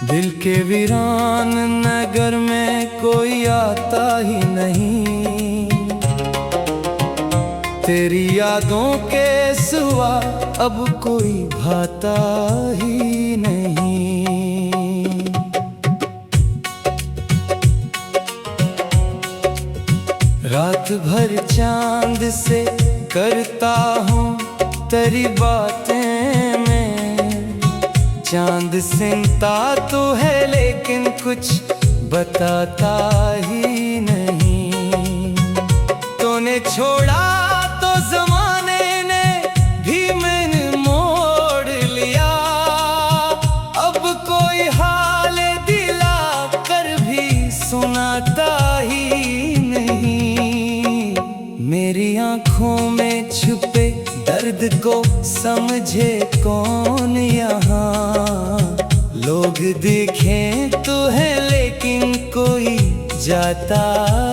दिल के वीरान नगर में कोई आता ही नहीं। तेरी यादों के सिवा अब कोई भाता ही नहीं। रात भर चांद से करता हूँ तेरी बातें में। चांद सिनता तो है लेकिन कुछ बताता ही नहीं। तूने छोड़ा तो जमाने ने भी मैंने मोड़ लिया। अब कोई हाल दिला कर भी सुनाता ही नहीं। मेरी आँखों में छुपे दर्द को समझे कौन यहाँ। लोग देखें तो है लेकिन कोई जाता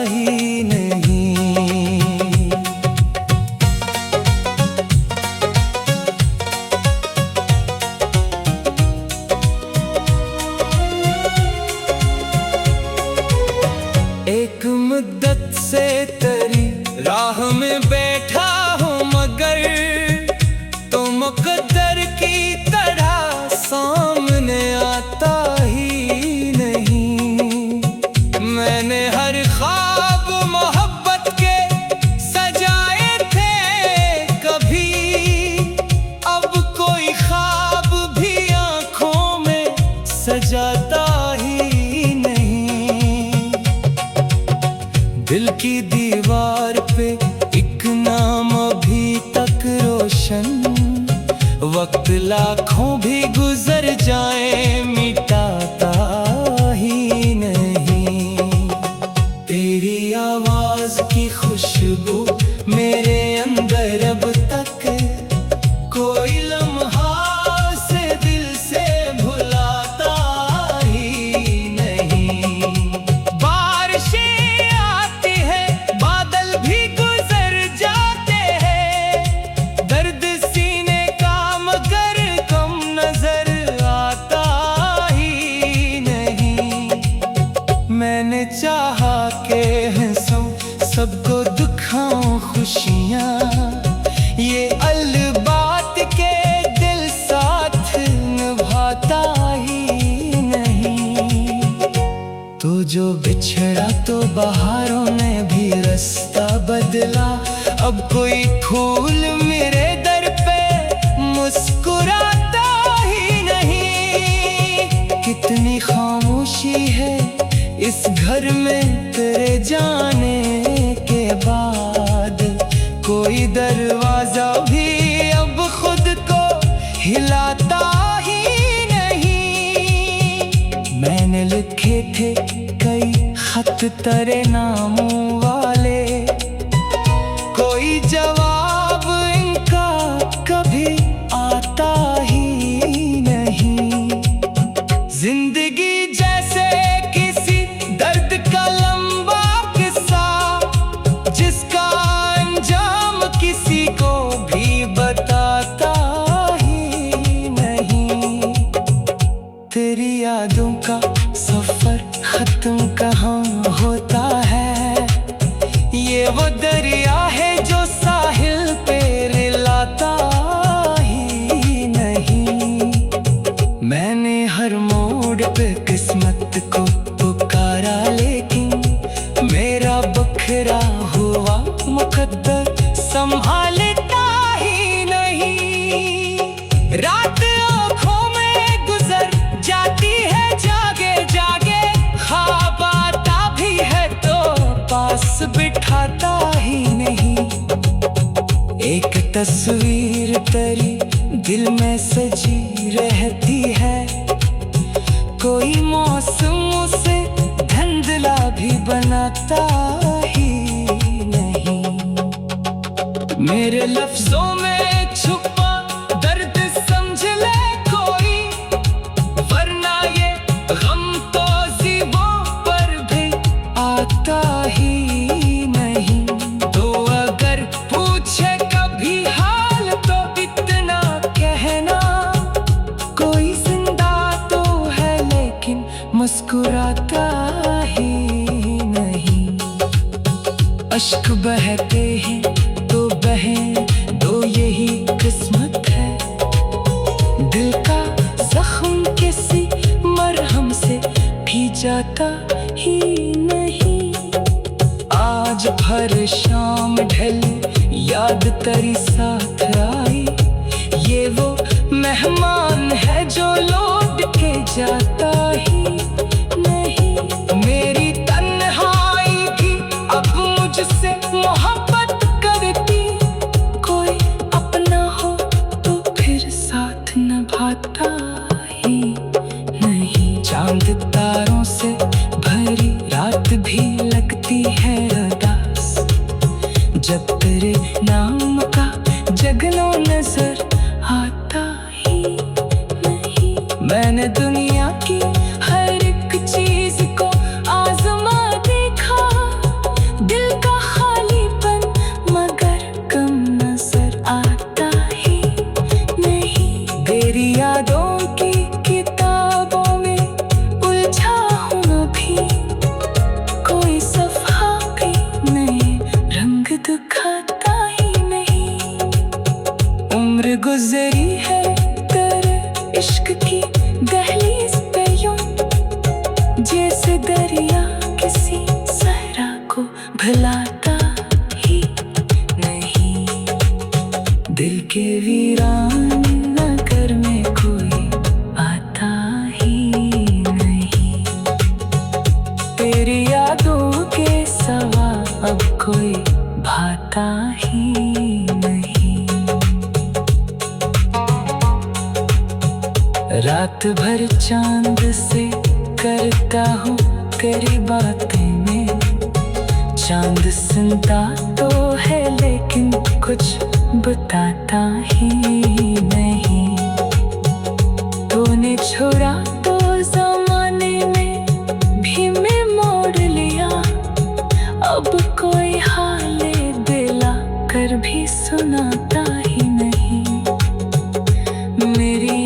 ही नहीं। एक मुद्दत से तेरी राह में बैठा हूँ मगर तो मुकद्दर की तरह सामने आता ही नहीं। मैंने हर ख्वाब मोहब्बत के सजाए थे कभी। अब कोई ख्वाब भी आँखों में सजाता ही नहीं। दिल की दीवार पे एक नाम अभी तक रोशन। वक्त लाखों भी गुजर जाए मिटाता ही नहीं। तेरी आवाज की खुशबू मेरे अंदर अब तक कोई लम्हा से दिल से भुलाता ही नहीं। बारिशें आती है बादल भी गुजर जाते हैं। दर्द सीने का मगर कम नजर आता ही नहीं। मैंने चाहा के हंसूं सबको दुखाऊं खुशियाँ। ये अलबात के दिल साथ निभाता ही नहीं। तो जो बिछड़ा तो बहारों ने भी रास्ता बदला। अब कोई फूल मेरे दर पे मुस्कुराता ही नहीं। कितनी खामोशी है इस घर में तेरे जाने के बाद। कोई दरवाजा भी अब खुद को हिलाता ही नहीं। मैंने लिखे थे कई खत तेरे नामों वाले। कोई जवाब इनका कभी आता ही नहीं। जिंदगी जैसे किसी दर्द का लंबा किस्सा जिसका अंजाम किसी को भी बताता ही नहीं। तेरी यादों का सफर खत्म कहाँ होता है। ये वो दरिया है जो साहिल पे रिलाता ही नहीं। मैंने हर मोड़ पे किस्मत को पुकारा लेकिन मेरा बखरा हुआ मुकद्दर संभालता ही नहीं। रात आँखों में गुजर जाती है जागे जागे। ख्वाब आता भी है तो पास बिठाता ही नहीं। एक तस्वीर तेरी दिल में सजी रहती है। कोई मौसम उसे धुंधला भी बनाता ही नहीं। मेरे लफ्जों में छुपा दर्द समझ ले कोई। वरना ये गम तो ज़िबों पर भी आता ही नहीं। तो अगर पूछे कभी हाल तो इतना कहना। कोई जिंदा तो है लेकिन जाता ही नहीं। आज भर शाम ढली याद तेरी साथ आई, ये वो मेहमान है जो लौट के जाता ही नहीं। मेरी तन्हाई भी अब मुझसे मोहब्बत करती, कोई अपना हो तो फिर साथ निभाता ही नहीं। चांद तारों से भरी रात भी लगती है उदास, जब तेरे नाम का जगना नजर आता ही नहीं। मैंने दुनिया की हर एक चीज को आजमा देखा, दिल का खालीपन मगर कम नजर आता ही नहीं। तेरी यादों की किताबों में उलझा हूँ अभी, कोई सफा भी नए रंग दिखाता ही नहीं। उम्र गुजरी है तेरे इश्क की दहलीज पे यूं, जैसे दरिया किसी सहरा को भुलाता ही नहीं। दिल के वीरान नगर में कोई आता ही नहीं, तेरी यादों के सवा अब कोई भाता ही नहीं। रात भर चांद से करता हूँ तेरी बातें में, चांद सुनता तो है लेकिन कुछ बताता ही नहीं। तूने छोड़ा तो जमाने में भी मैं मोड़ लिया, अब कोई हाले दिला कर भी सुनाता ही नहीं। मेरी